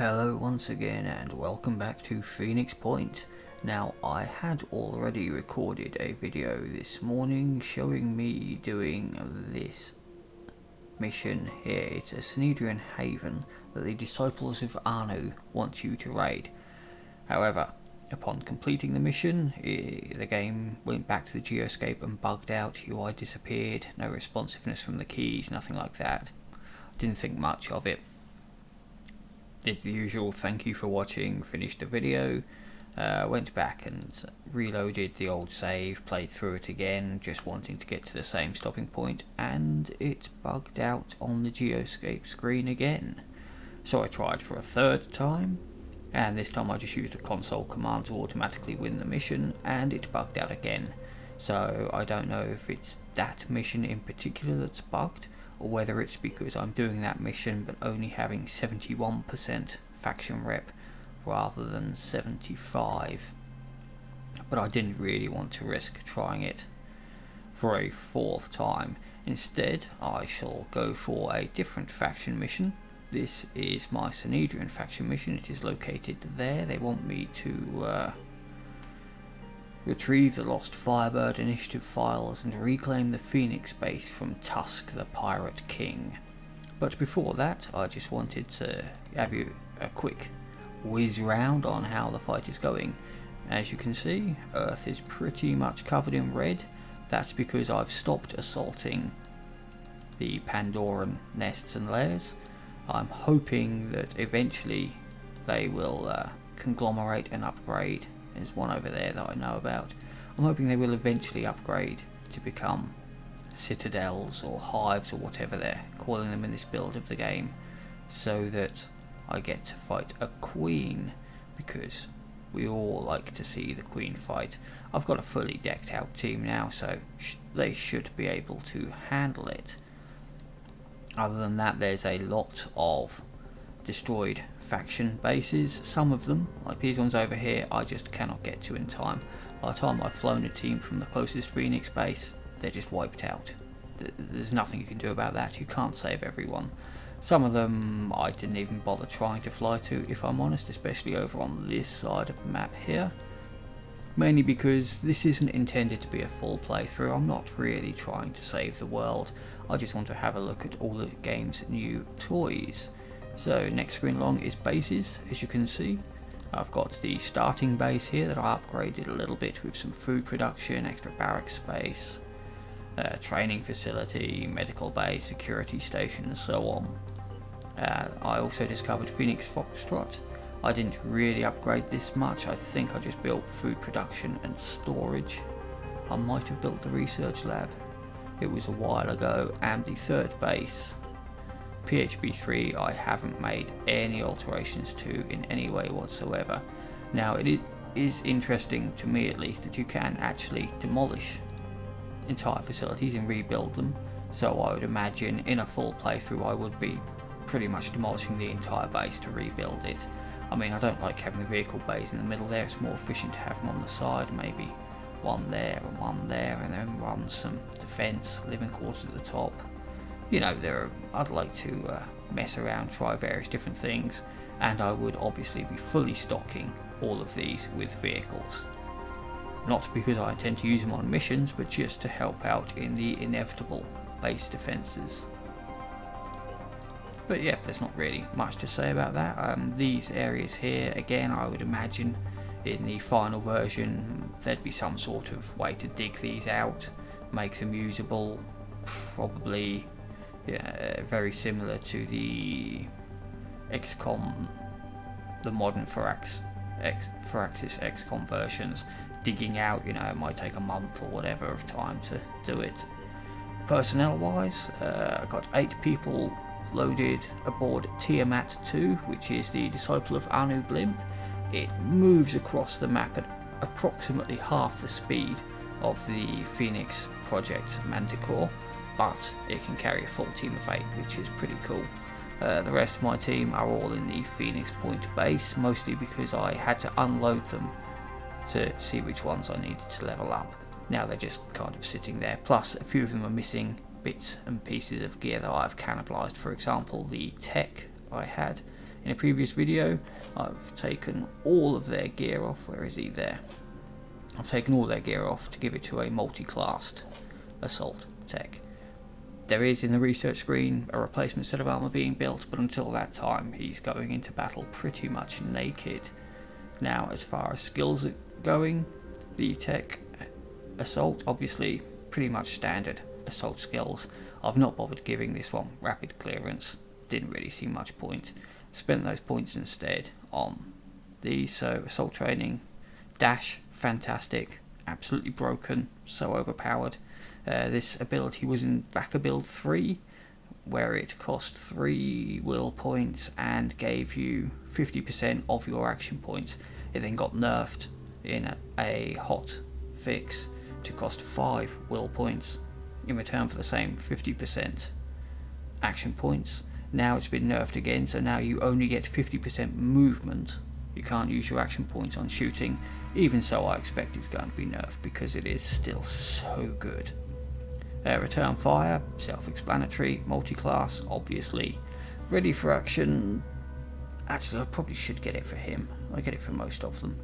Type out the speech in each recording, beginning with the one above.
Hello once again and welcome back to Phoenix Point. Now, I had already recorded a video this morning showing me doing this mission here. It's a Synedrian haven that the Disciples of Anu want you to raid. However, upon completing the mission, the game went back to the geoscape and bugged out, UI disappeared, no responsiveness from the keys, nothing like that. Didn't think much of it. Did the usual thank you for watching, finished the video, went back and reloaded the old save, played through it again, just wanting to get to the same stopping point, and it bugged out on the geoscape screen again. So I tried for a third time, and this time I just used a console command to automatically win the mission, and it bugged out again. So I don't know if it's that mission in particular that's bugged, or whether it's because I'm doing that mission but only having 71% faction rep rather than 75. But I didn't really want to risk trying it for a fourth time. Instead, I shall go for a different faction mission. This is my Synedrian faction mission. It is located there. They want me to retrieve the lost Firebird initiative files and reclaim the Phoenix base from Tusk, the Pirate King. But before that, I just wanted to have you a quick whiz round on how the fight is going. As you can see, Earth is pretty much covered in red. That's because I've stopped assaulting the Pandoran nests and lairs. I'm hoping that eventually they will conglomerate and upgrade. There's one over there that I know about. I'm hoping they will eventually upgrade to become citadels or hives or whatever they're calling them in this build of the game, so that I get to fight a queen, because we all like to see the queen fight. I've got a fully decked out team now, so they should be able to handle it. Other than that, there's a lot of destroyed faction bases. Some of them, like these ones over here, I just cannot get to in time. By the time I've flown a team from the closest Phoenix base, they're just wiped out. There's nothing you can do about that. You can't save everyone. Some of them I didn't even bother trying to fly to, if I'm honest, especially over on this side of the map here. Mainly because this isn't intended to be a full playthrough. I'm not really trying to save the world. I just want to have a look at all the game's new toys. So next screen along is bases. As you can see, I've got the starting base here that I upgraded a little bit with some food production, extra barracks space, training facility, medical base, security station and so on. I also discovered Phoenix Foxtrot. I didn't really upgrade this much. I think I just built food production and storage. I might have built the research lab. It was a while ago. And the third base, PHB 3, I haven't made any alterations to in any way whatsoever. Now, it is interesting to me at least that you can actually demolish entire facilities and rebuild them. So I would imagine in a full playthrough I would be pretty much demolishing the entire base to rebuild it. I mean, I don't like having the vehicle bays in the middle there. It's more efficient to have them on the side, maybe one there and one there, and then run some defense, living quarters at the top. You know, I'd like to mess around, try various different things, and I would obviously be fully stocking all of these with vehicles. Not because I intend to use them on missions, but just to help out in the inevitable base defences. But yeah, there's not really much to say about that. These areas here, again, I would imagine in the final version there'd be some sort of way to dig these out, make them usable, probably very similar to the XCOM, the modern Firaxis XCOM versions. Digging out, it might take a month or whatever of time to do it. Personnel wise, I got 8 people loaded aboard Tiamat 2, which is the Disciple of Anu blimp. It moves across the map at approximately half the speed of the Phoenix Project Manticore, but it can carry a full team of 8, which is pretty cool. The rest of my team are all in the Phoenix Point base, mostly because I had to unload them to see which ones I needed to level up. Now they're just kind of sitting there, plus a few of them are missing bits and pieces of gear that I've cannibalized. For example, the tech I had In a previous video, I've taken all of their gear off. Where is he? There. I've taken all their gear off to give it to a multi-classed assault tech. There is in the research screen a replacement set of armor being built, but until that time he's going into battle pretty much naked. Now, as far as skills are going, the tech assault, obviously pretty much standard assault skills. I've not bothered giving this one rapid clearance, didn't really see much point. Spent those points instead on these. So assault training, dash, fantastic, absolutely broken, so overpowered. This ability was in Backer Build 3, where it cost 3 will points and gave you 50% of your action points. It then got nerfed in a hot fix to cost 5 will points in return for the same 50% action points. Now it's been nerfed again, so now you only get 50% movement. You can't use your action points on shooting. Even so, I expect it's going to be nerfed because it is still so good. Return fire, self-explanatory. Multi-class, obviously. Ready for action. Actually, I probably should get it for him. I get it for most of them.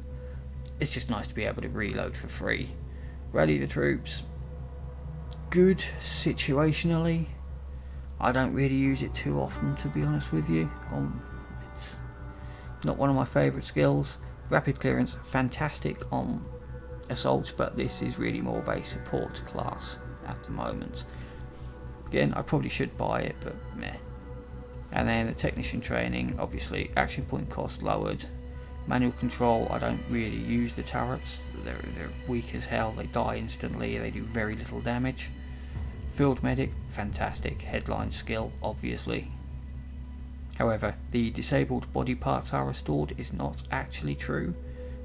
It's just nice to be able to reload for free. Rally the troops. Good situationally. I don't really use it too often, to be honest with you. It's not one of my favourite skills. Rapid clearance, fantastic on assaults, but this is really more of a support class at the moment. Again, I probably should buy it, but meh. And then the technician training, obviously action point cost lowered. Manual control, I don't really use the turrets. They're weak as hell, they die instantly, they do very little damage. Field medic, fantastic. Headline skill, obviously. However, the disabled body parts are restored is not actually true.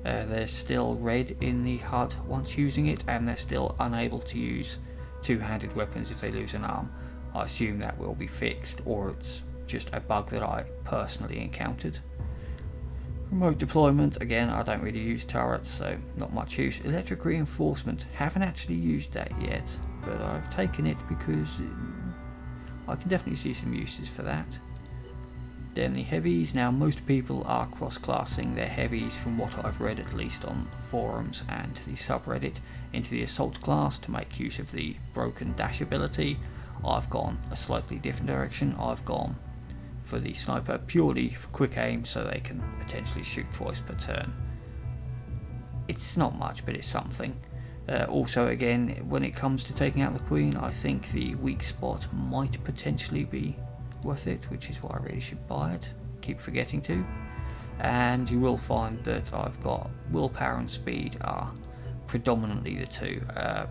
They're still red in the HUD once using it, and they're still unable to use two-handed weapons if they lose an arm. I assume that will be fixed, or it's just a bug that I personally encountered. Remote deployment, again, I don't really use turrets, so not much use. Electric reinforcement, haven't actually used that yet, but I've taken it because I can definitely see some uses for that. Then the heavies, now most people are cross-classing their heavies from what I've read, at least on forums and the subreddit, into the assault class to make use of the broken dash ability. I've gone a slightly different direction. I've gone for the sniper purely for quick aim, so they can potentially shoot twice per turn. It's not much, but it's something. Also, again, when it comes to taking out the queen, I think the weak spot might potentially be worth it, which is why I really should buy it. Keep forgetting to. And you will find that I've got willpower and speed are predominantly the two.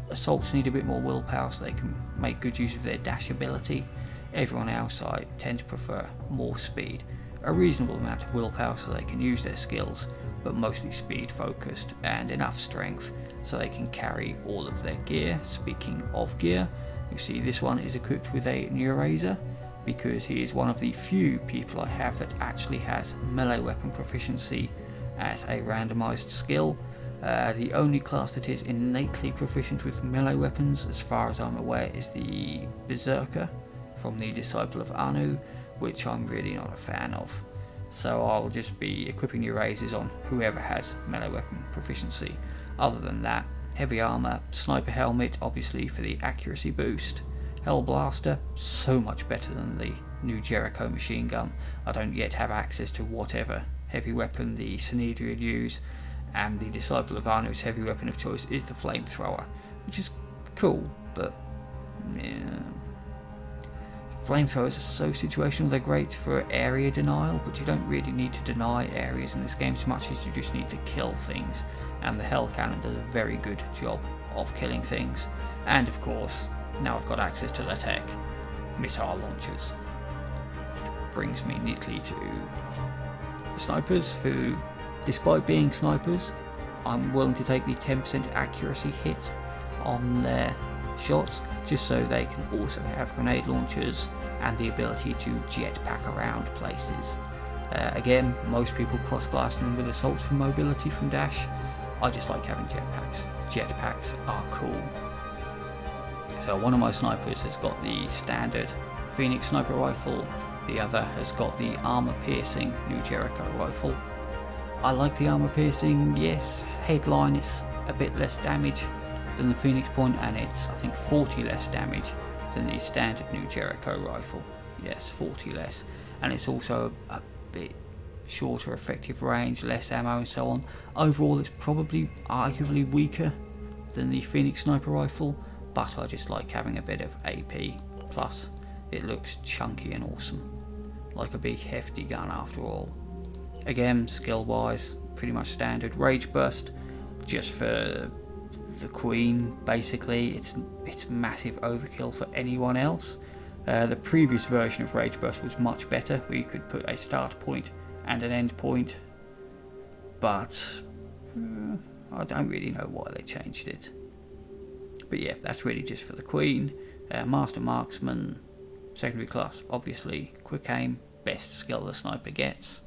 Assaults need a bit more willpower so they can make good use of their dash ability. Everyone else I tend to prefer more speed. A reasonable amount of willpower so they can use their skills, but mostly speed focused, and enough strength so they can carry all of their gear. Speaking of gear, you see this one is equipped with a Neurazer, because he is one of the few people I have that actually has melee weapon proficiency as a randomized skill. The only class that is innately proficient with melee weapons, as far as I'm aware, is the Berserker from the Disciple of Anu, which I'm really not a fan of. So I'll just be equipping Neurazers on whoever has melee weapon proficiency. Other than that, heavy armor, sniper helmet, obviously for the accuracy boost. Hellblaster, so much better than the new Jerico machine gun. I don't yet have access to whatever heavy weapon the Sanhedrin use, and the Disciple of Anu's heavy weapon of choice is the flamethrower, which is cool, but yeah. Flamethrowers are so situational, they're great for area denial, but you don't really need to deny areas in this game so much as you just need to kill things, and the Hell Cannon does a very good job of killing things. And of course, now I've got access to the tech, missile launchers. Which brings me neatly to the snipers, who, despite being snipers, I'm willing to take the 10% accuracy hit on their shots, just so they can also have grenade launchers and the ability to jetpack around places. Again, most people cross-blasting them with assaults for mobility from dash. I just like having jetpacks. Jetpacks are cool. So one of my snipers has got the standard Phoenix sniper rifle The other has got the armor piercing new Jericho rifle. I like the armor piercing, yes. Headline is a bit less damage than the Phoenix Point, and it's I think 40 less damage than the standard new Jericho rifle. Yes, 40 less. And it's also a bit shorter effective range, less ammo and so on. Overall it's probably arguably weaker than the Phoenix sniper rifle, but I just like having a bit of AP, plus it looks chunky and awesome, like a big hefty gun after all. Again, skill wise, pretty much standard. Rage burst, just for the Queen basically. It's massive overkill for anyone else. The previous version of Rage Burst was much better, where you could put a start point and an end point, but I don't really know why they changed it. But yeah, that's really just for the Queen. Master Marksman, secondary class, obviously quick aim, best skill the sniper gets.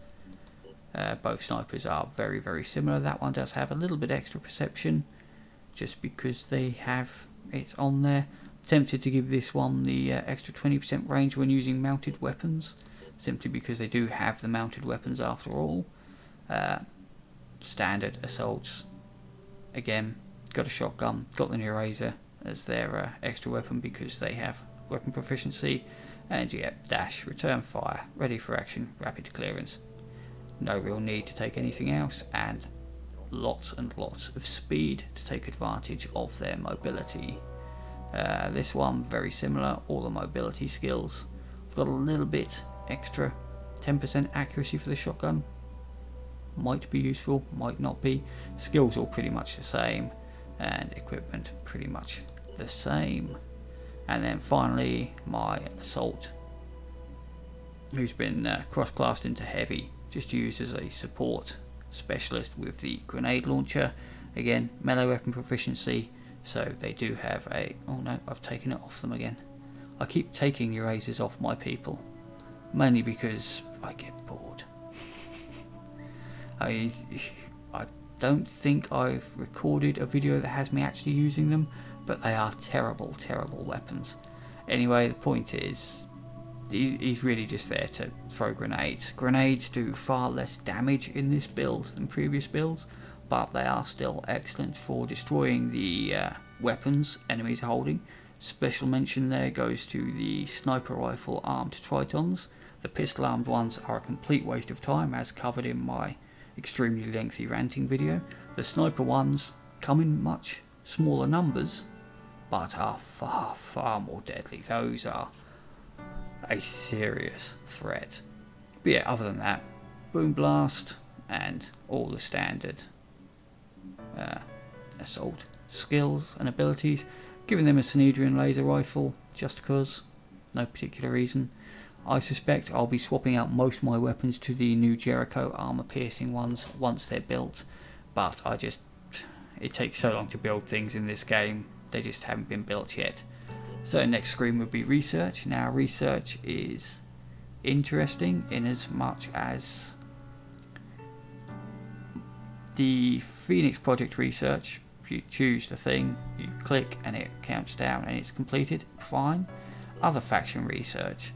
Both snipers are very, very similar. That one does have a little bit extra perception, just because they have it on there. Tempted to give this one the extra 20% range when using mounted weapons, simply because they do have the mounted weapons after all. Standard assaults, again, got a shotgun, got the Eraser as their extra weapon because they have weapon proficiency, and yeah, dash, return fire, ready for action, rapid clearance. No real need to take anything else, and lots and lots of speed to take advantage of their mobility. This one very similar, all the mobility skills. I've got a little bit extra 10% accuracy for the shotgun. Might be useful, might not be. Skills all pretty much the same, and equipment pretty much the same. And then finally my assault, who's been cross-classed into heavy, just used as a support specialist with the grenade launcher. Again, melee weapon proficiency, so they do have a... oh no, I've taken it off them again. I keep taking erasers off my people, mainly because I get bored. I don't think I've recorded a video that has me actually using them, but they are terrible, terrible weapons. Anyway, the point is, he's really just there to throw grenades. Grenades do far less damage in this build than previous builds, but they are still excellent for destroying the weapons enemies are holding. Special mention there goes to the sniper rifle armed Tritons. The pistol armed ones are a complete waste of time, as covered in my extremely lengthy ranting video. The sniper ones come in much smaller numbers, but are far, far more deadly. Those are a serious threat. But yeah, other than that, boom blast and all the standard assault skills and abilities. Giving them a Synedrian laser rifle just cause, no particular reason. I suspect I'll be swapping out most of my weapons to the new Jericho armor piercing ones once they're built, but it takes so long to build things in this game, they just haven't been built yet. So next screen would be research. Now research is interesting in as much as the Phoenix Project research, you choose the thing, you click and it counts down and it's completed, fine. Other faction research,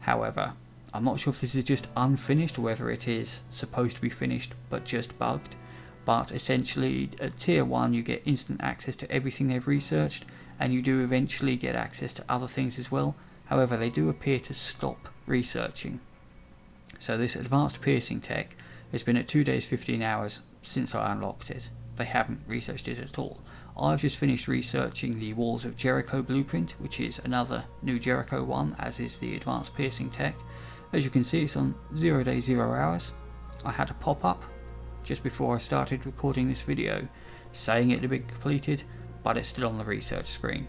however, I'm not sure if this is just unfinished or whether it is supposed to be finished but just bugged. But essentially at tier 1 you get instant access to everything they've researched, and you do eventually get access to other things as well. However, they do appear to stop researching. So this advanced piercing tech has been at 2 days 15 hours since I unlocked it. They haven't researched it at all. I've just finished researching the Walls of Jericho blueprint, which is another new Jericho one, as is the advanced piercing tech. As you can see, it's on 0 days 0 hours. I had a pop-up just before I started recording this video saying it had been completed, but it's still on the research screen.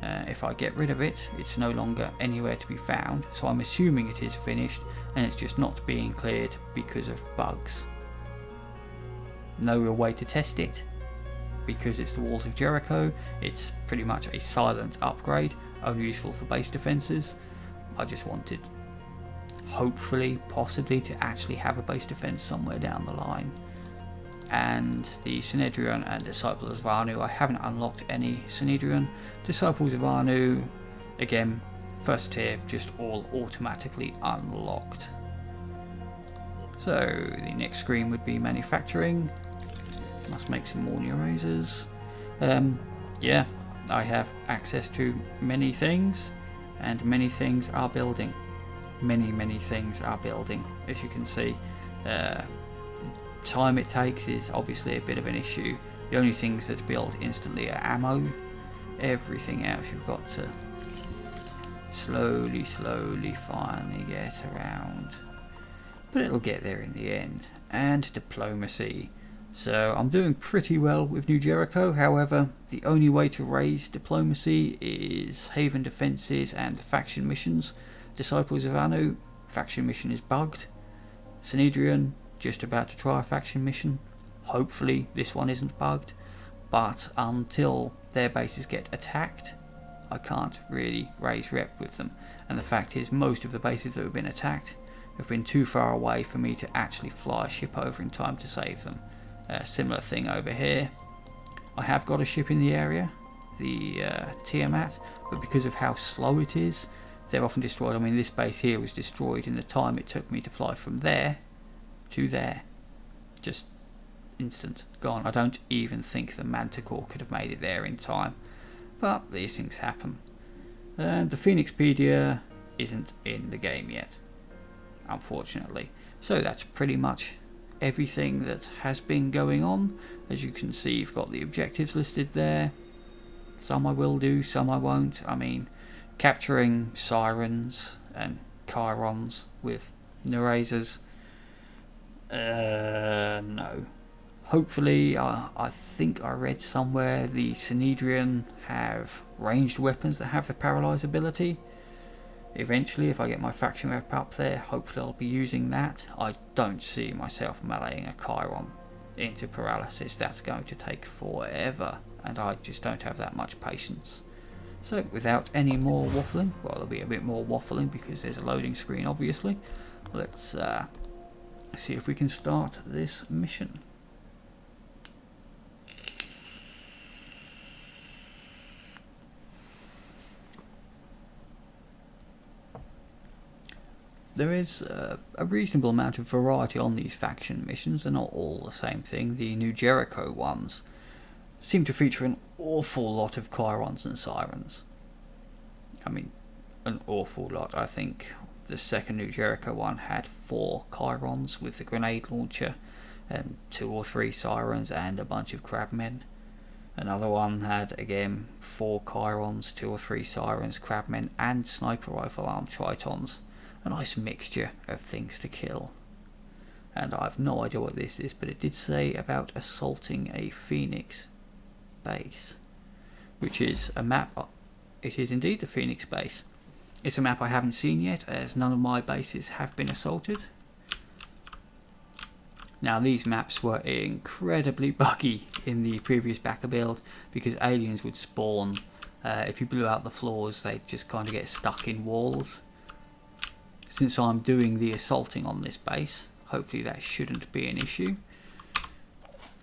If I get rid of it, it's no longer anywhere to be found, so I'm assuming it is finished and it's just not being cleared because of bugs. No real way to test it, because it's the Walls of Jericho. It's pretty much a silent upgrade, only useful for base defences. I just wanted, hopefully, possibly, to actually have a base defence somewhere down the line. And the Synedrion and Disciples of Anu, I haven't unlocked any Synedrion. Disciples of Anu, again, first tier just all automatically unlocked. So the next screen would be manufacturing. Must make some more new razors. Yeah, I have access to many things, and many things are building. Many things are building, as you can see. The time it takes is obviously a bit of an issue. The only things that build instantly are ammo. Everything else you've got to slowly finally get around. But it'll get there in the end. And diplomacy. So I'm doing pretty well with New Jericho. However, the only way to raise diplomacy is Haven defences and the faction missions. Disciples of Anu, faction mission is bugged. Sanhedrin, just about to try a faction mission. Hopefully this one isn't bugged. But until their bases get attacked, I can't really raise rep with them. And the fact is, most of the bases that have been attacked have been too far away for me to actually fly a ship over in time to save them. Similar thing over here. I have got a ship in the area, the Tiamat, but because of how slow it is, they're often destroyed. I mean, this base here was destroyed in the time it took me to fly from there to there. Just instant, gone. I don't even think the Manticore could have made it there in time. But these things happen. And the Phoenixpedia isn't in the game yet, unfortunately. So that's pretty much everything that has been going on. As you can see, you've got the objectives listed there. Some I will do, some I won't. I mean, capturing sirens and chirons with Nerazers, no. Hopefully, I think I read somewhere the Sanhedrin have ranged weapons that have the paralyze ability. Eventually, if I get my faction rep up there, hopefully I'll be using that. I don't see myself meleeing a Chiron into paralysis. That's going to take forever, and I just don't have that much patience. So without any more waffling, well, there'll be a bit more waffling because there's a loading screen obviously. Let's see if we can start this mission. There is a reasonable amount of variety on these faction missions. They're not all the same thing. The New Jericho ones seem to feature an awful lot of chirons and sirens. I mean, an awful lot. I think the second New Jericho one had 4 chirons with the grenade launcher, and 2 or 3 sirens and a bunch of crabmen. Another one had, again, 4 chirons, 2 or 3 sirens, crabmen, and sniper rifle armed tritons. A nice mixture of things to kill. And I have no idea what this is, but it did say about assaulting a Phoenix base, which is a map. It is indeed the Phoenix base. It's a map I haven't seen yet, as none of my bases have been assaulted. Now, these maps were incredibly buggy in the previous backer build because aliens would spawn. If you blew out the floors, they'd just kind of get stuck in walls. Since I'm doing the assaulting on this base, hopefully that shouldn't be an issue.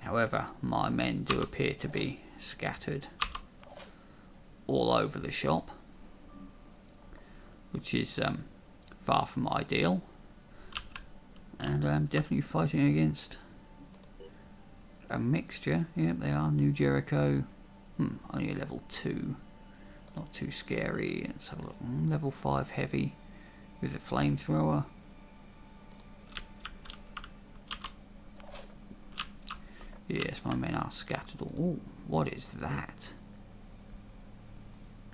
However, my men do appear to be scattered all over the shop, which is far from ideal. And I'm definitely fighting against a mixture. Yep, they are. New Jericho. Only a level 2. Not too scary. Let's have a look. Level 5 heavy with a flamethrower. Yes, my men are scattered. Oh, what is that?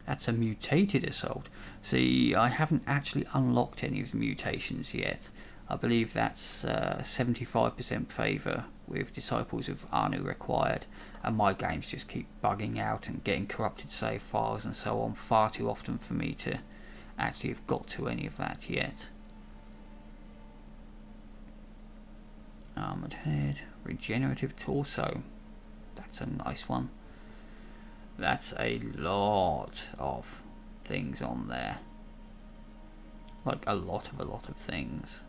That's a mutated assault. See, I haven't actually unlocked any of the mutations yet. I believe that's 75% favour with Disciples of Anu required, and my games just keep bugging out and getting corrupted save files and so on far too often for me to actually have got to any of that yet. Armoured head, regenerative torso. That's a nice one. That's a lot of things on there. Like a lot of things.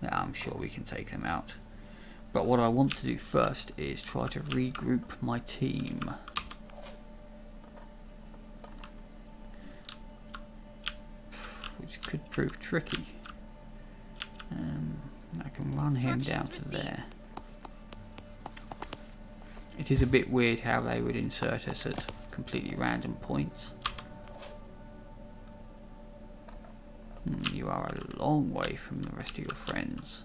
Yeah, I'm sure we can take them out. But what I want to do first is try to regroup my team. which could prove tricky. I can run him down to there. It is a bit weird how they would insert us at completely random points. You are a long way from the rest of your friends.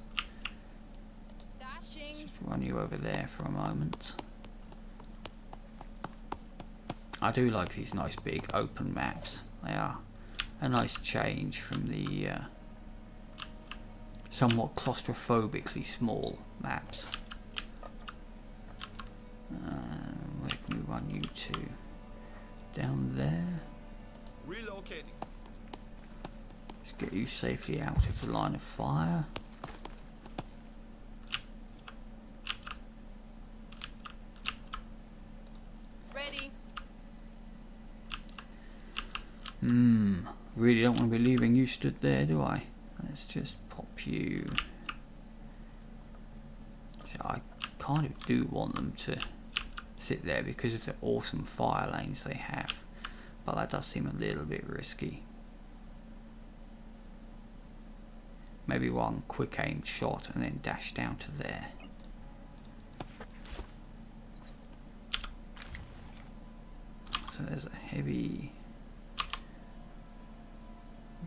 Dashing. Just run you over there for a moment. I do like these nice big open maps. They are a nice change from the somewhat claustrophobically small maps. Where can we run you to? Down there. Relocating. Let's get you safely out of the line of fire. Ready. Really don't want to be leaving you stood there, do I? Let's just pop you. So I kind of do want them to sit there because of the awesome fire lanes they have, but that does seem a little bit risky. Maybe one quick aimed shot and then dash down to there. So there's a heavy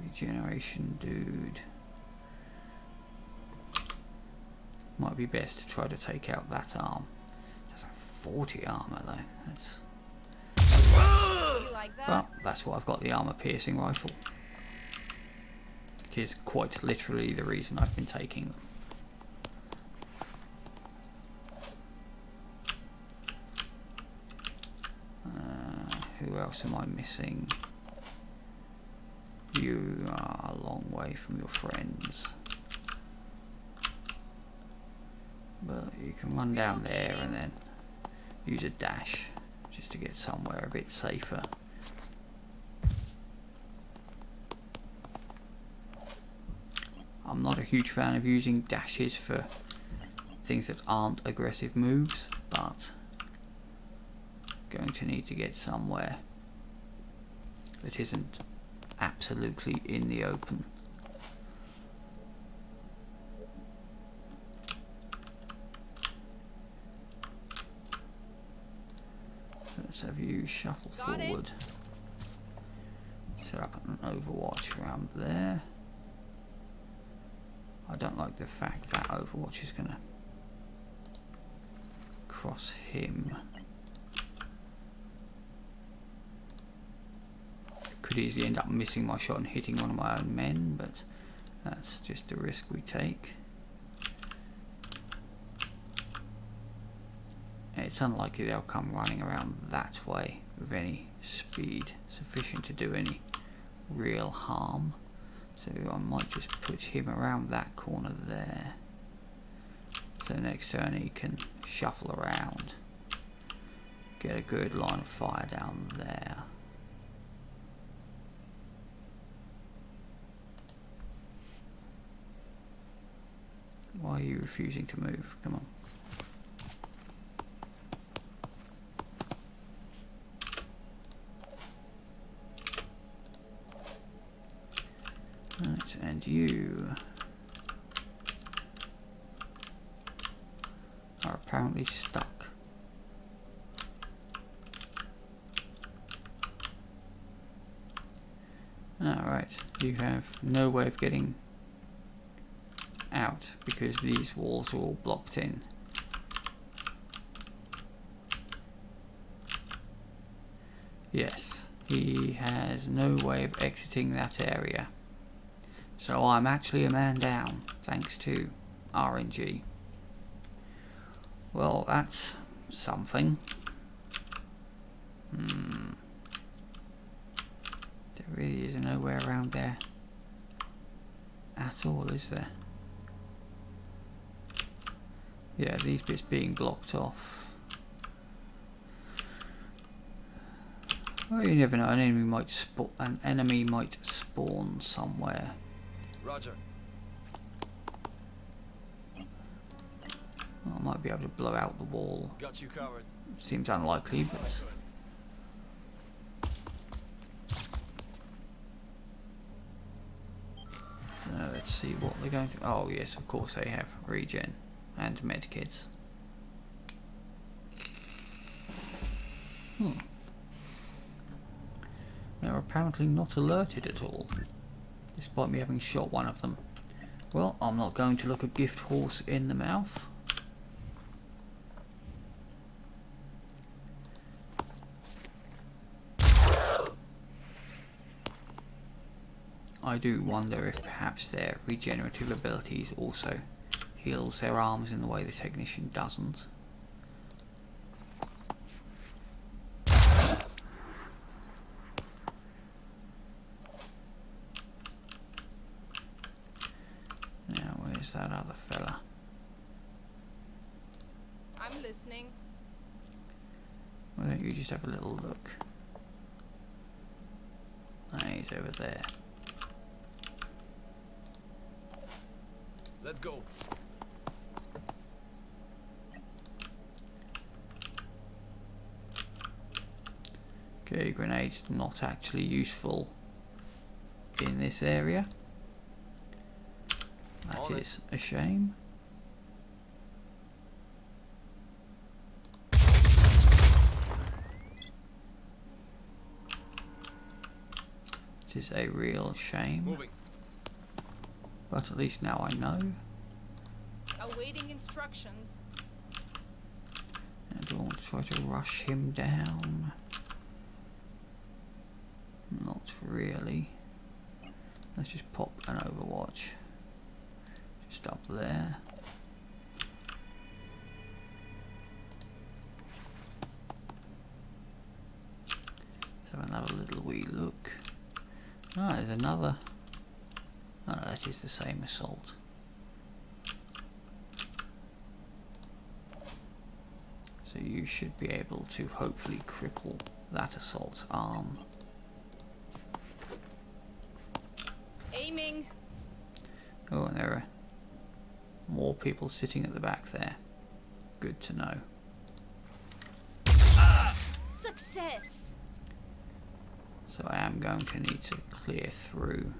regeneration dude. Might be best to try to take out that arm. That's a 40 armor though. That's You like that? well, that's why I've got the armor piercing rifle. It is quite literally the reason I've been taking them. Who else am I missing? You are a long way from your friends. But you can run down there and then use a dash just to get somewhere a bit safer. I'm not a huge fan of using dashes for things that aren't aggressive moves, but going to need to get somewhere that isn't absolutely in the open. Let's have you shuffle Got it. forward. Set up an overwatch around there. I don't like the fact that overwatch is going to cross him. Could easily end up missing my shot and hitting one of my own men, but that's just a risk we take. It's unlikely they'll come running around that way with any speed sufficient to do any real harm. So I might just put him around that corner there. So next turn he can shuffle around. Get a good line of fire down there. Why are you refusing to move? Come on. Right, and you are apparently stuck. Alright, you have no way of getting out because these walls are all blocked in. Yes, he has no way of exiting that area. So I'm actually a man down, thanks to RNG. Well, that's something. There really is nowhere around there at all, is there? Yeah, these bits being blocked off. Well, you never know. An enemy might spawn somewhere. Roger. Well, I might be able to blow out the wall. Got you covered. Seems unlikely, but let's see what they're going to. Oh yes, of course they have regen and medkits. They're apparently not alerted at all, despite me having shot one of them. Well, I'm not going to look a gift horse in the mouth. I do wonder if perhaps their regenerative abilities also heals their arms in the way the technician doesn't. Now, where's that other fella? I'm listening. Why don't you just have a little look? Ah, he's over there. Let's go. Okay, grenades not actually useful in this area. That is a shame. It is a real shame. Moving. But at least now I know. Awaiting instructions. And do I want to try to rush him down? Not really. Let's just pop an overwatch. Just up there. Let's have another little wee look. Ah, there's another. Oh no, that is the same assault. So you should be able to hopefully cripple that assault's arm. Aiming. Oh, and there are more people sitting at the back there. Good to know. Success. So I am going to need to clear through.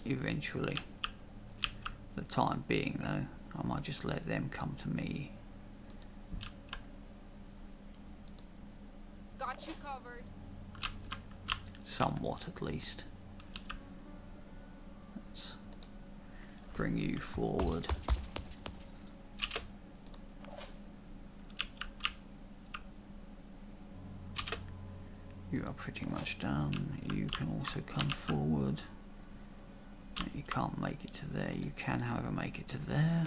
Eventually. For the time being though, I might just let them come to me. Got you covered. Somewhat at least. Let's bring you forward. You are pretty much done. You can also come forward. You can't make it to there. You can, however, make it to there.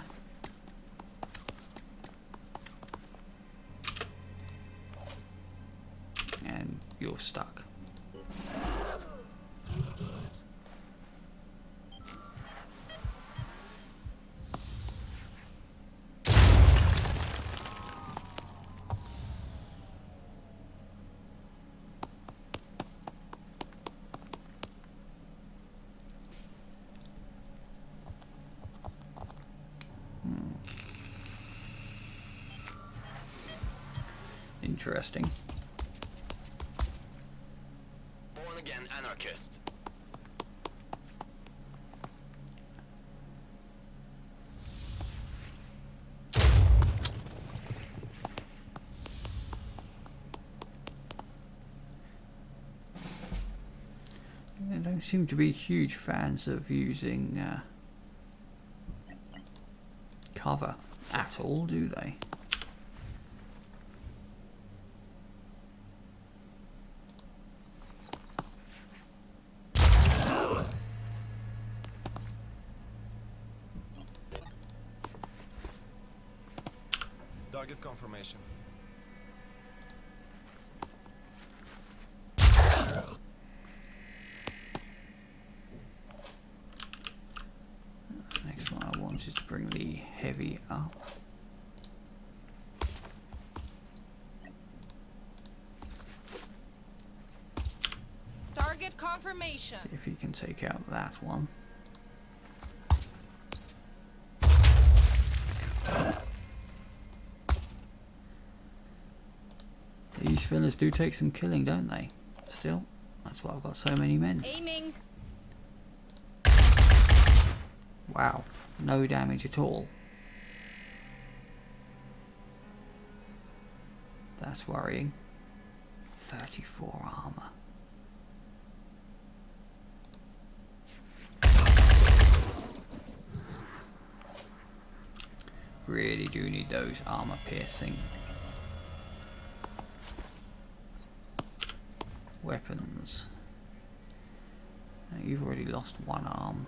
And you're stuck. Interesting. Born again anarchist. They don't seem to be huge fans of using cover at all, do they? Target confirmation. Next one I want is to bring the heavy up. Target confirmation. See if you can take out that one. These fellas do take some killing, don't they? Still. That's why I've got so many men. Aiming. Wow, no damage at all. That's worrying. 34 armor. Really do need those armor piercing weapons. Now, you've already lost one arm.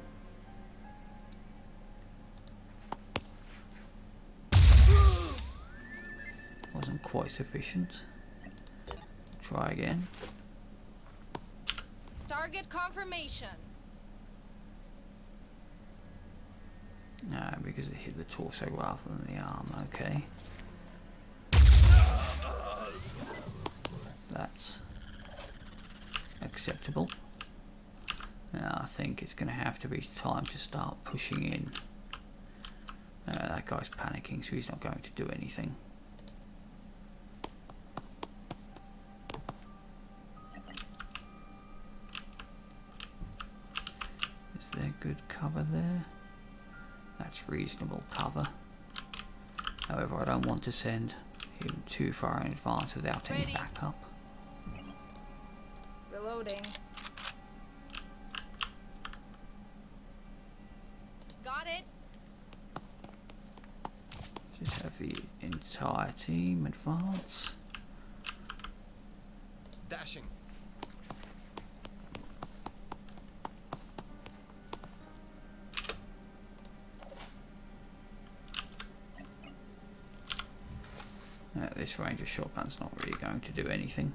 Wasn't quite sufficient. Try again. Target confirmation. No, because it hit the torso rather than the arm. Okay. That's acceptable. Now I think it's going to have to be time to start pushing in. That guy's panicking, so he's not going to do anything. Is there good cover there? That's reasonable cover. However, I don't want to send him too far in advance without any backup. Reloading. Got it. Just have the entire team advance. Dashing. At this range, a shotgun's not really going to do anything.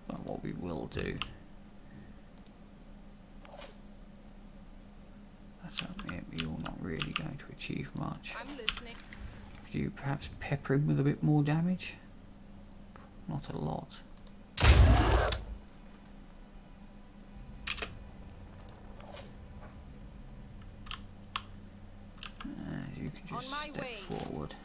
But what we will do... You're not really going to achieve much. I'm listening. Could you perhaps pepper him with a bit more damage? Not a lot. And you can just step forward.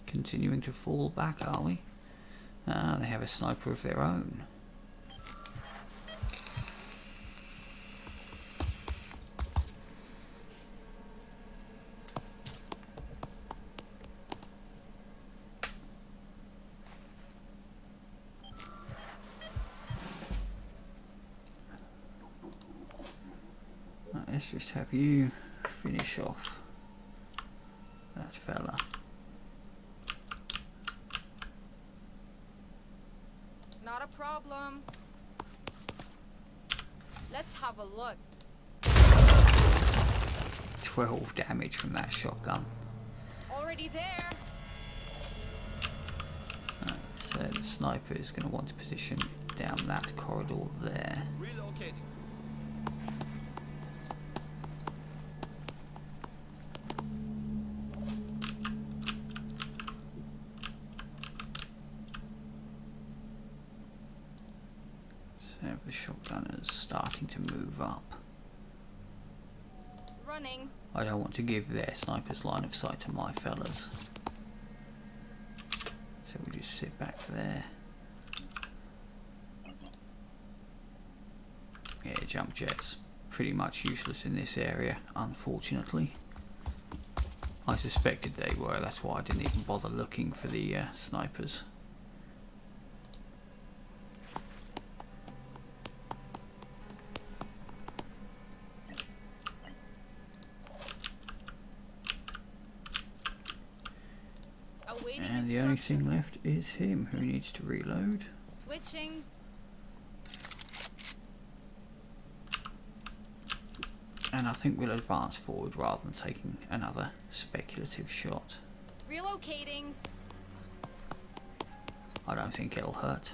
Continuing to fall back, are we? They have a sniper of their own. Let's just have you finish off that fella. Not a problem. Let's have a look. 12 damage from that shotgun. Already there. So the sniper is going to want to position down that corridor there. Relocating. So the shotgunners starting to move up. Running. I don't want to give their snipers line of sight to my fellas. So we just sit back there. Yeah, jump jets pretty much useless in this area, unfortunately. I suspected they were, that's why I didn't even bother looking for the snipers. And the only thing left is him, who needs to reload. Switching. And I think we'll advance forward rather than taking another speculative shot. Relocating. I don't think it'll hurt.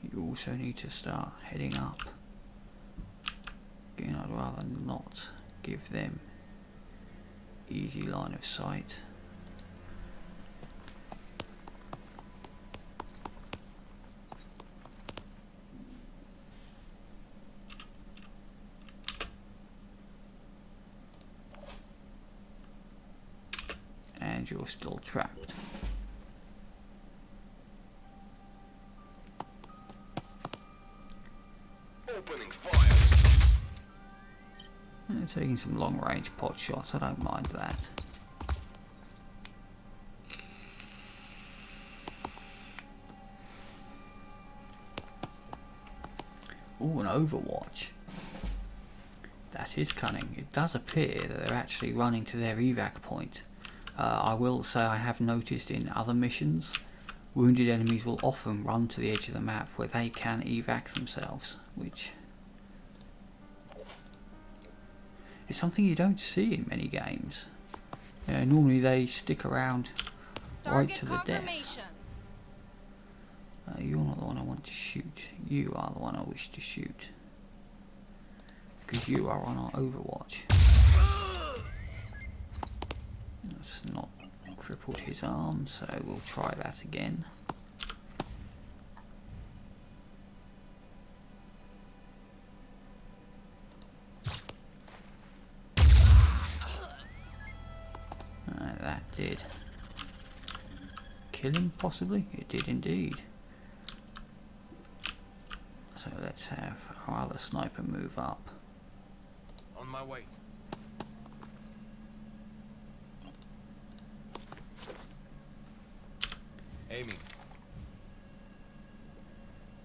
You also need to start heading up. Again, I'd rather not give them easy line of sight. and you're still trapped. Opening fire. Taking some long range pot shots, I don't mind that. Ooh, an Overwatch. That is cunning. It does appear that they're actually running to their evac point. I will say I have noticed in other missions, wounded enemies will often run to the edge of the map where they can evac themselves, which is something you don't see in many games. Normally they stick around right to the death. You're not the one I want to shoot. You are the one I wish to shoot. Because you are on our Overwatch. That's not crippled his arm, so we'll try that again. That did kill him, possibly? It did indeed. So let's have our other sniper move up. On my way. Aiming.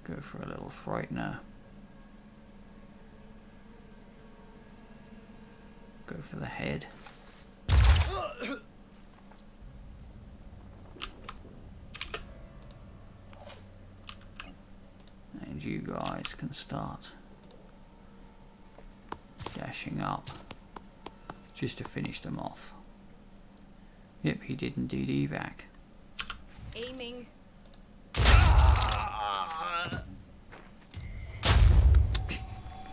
Go for a little frightener. Go for the head. And you guys can start dashing up just to finish them off. Yep, he did indeed evac. Aiming.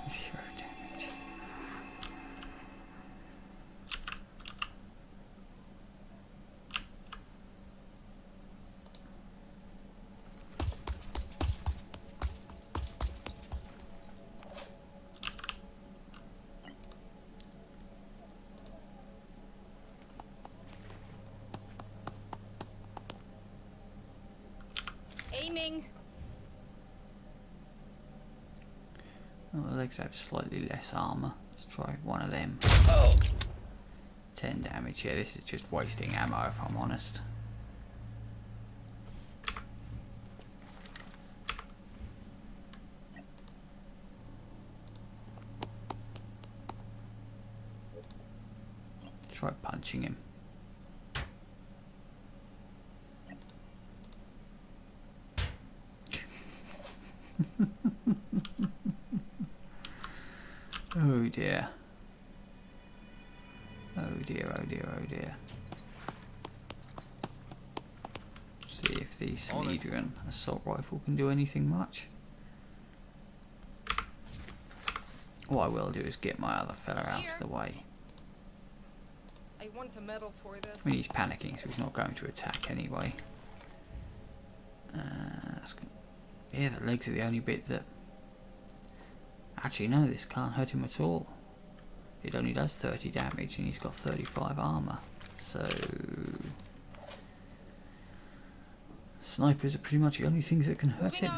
Zero damage. Aiming. Well, the legs have slightly less armor. Let's try one of them. 10 damage. Yeah, this is just wasting ammo if I'm honest. Try punching him. Oh dear. Oh dear, oh dear, oh dear. See if the Synedrian assault rifle can do anything much. What I will do is get my other fella out of the way. I want a medal for this. I mean, he's panicking, so he's not going to attack anyway. Yeah, the legs are the only bit that... Actually, no, this can't hurt him at all. It only does 30 damage and he's got 35 armor. So... snipers are pretty much the only things that can hurt him.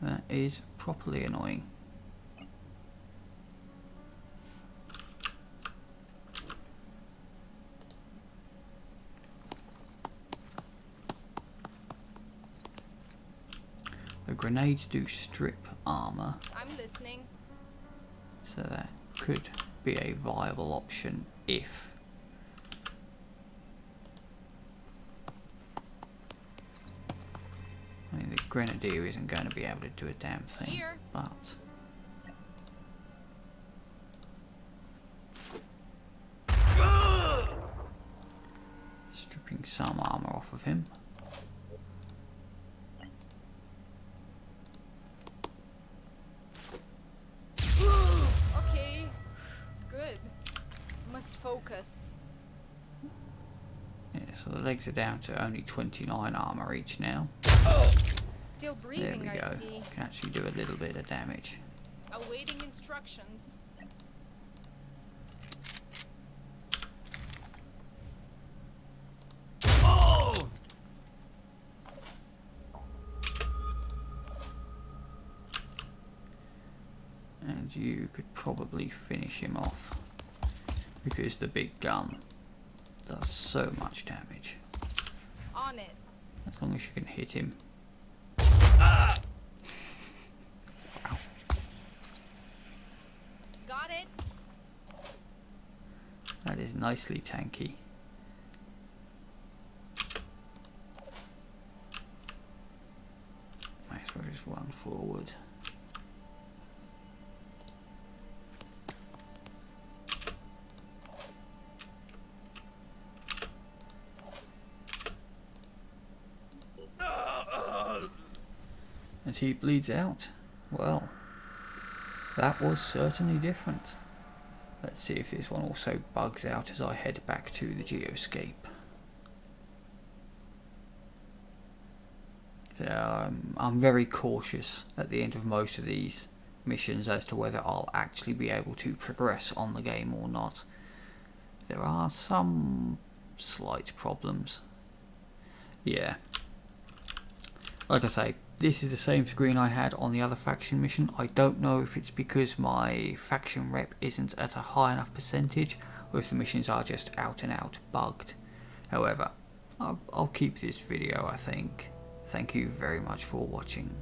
That is properly annoying. The grenades do strip armor. I'm listening. So that could be a viable option if... I mean, the Grenadier isn't going to be able to do a damn thing, Here. but... stripping some armor off of him. Okay. Good. Must focus. so the legs are down to only 29 armor each now. Still There breathing, we I go. see. Can actually do a little bit of damage. Awaiting instructions. And you could probably finish him off, because the big gun does so much damage. On it. As long as you can hit him. Wow. Got it. That is nicely tanky. Might as well just run forward. And he bleeds out. Well, that was certainly different. Let's see if this one also bugs out as I head back to the geoscape. So I'm very cautious at the end of most of these missions as to whether I'll actually be able to progress on the game or not. There are some slight problems. Yeah. Like I say, this is the same screen I had on the other faction mission. I don't know if it's because my faction rep isn't at a high enough percentage, or if the missions are just out and out bugged. However, I'll keep this video, I think. Thank you very much for watching.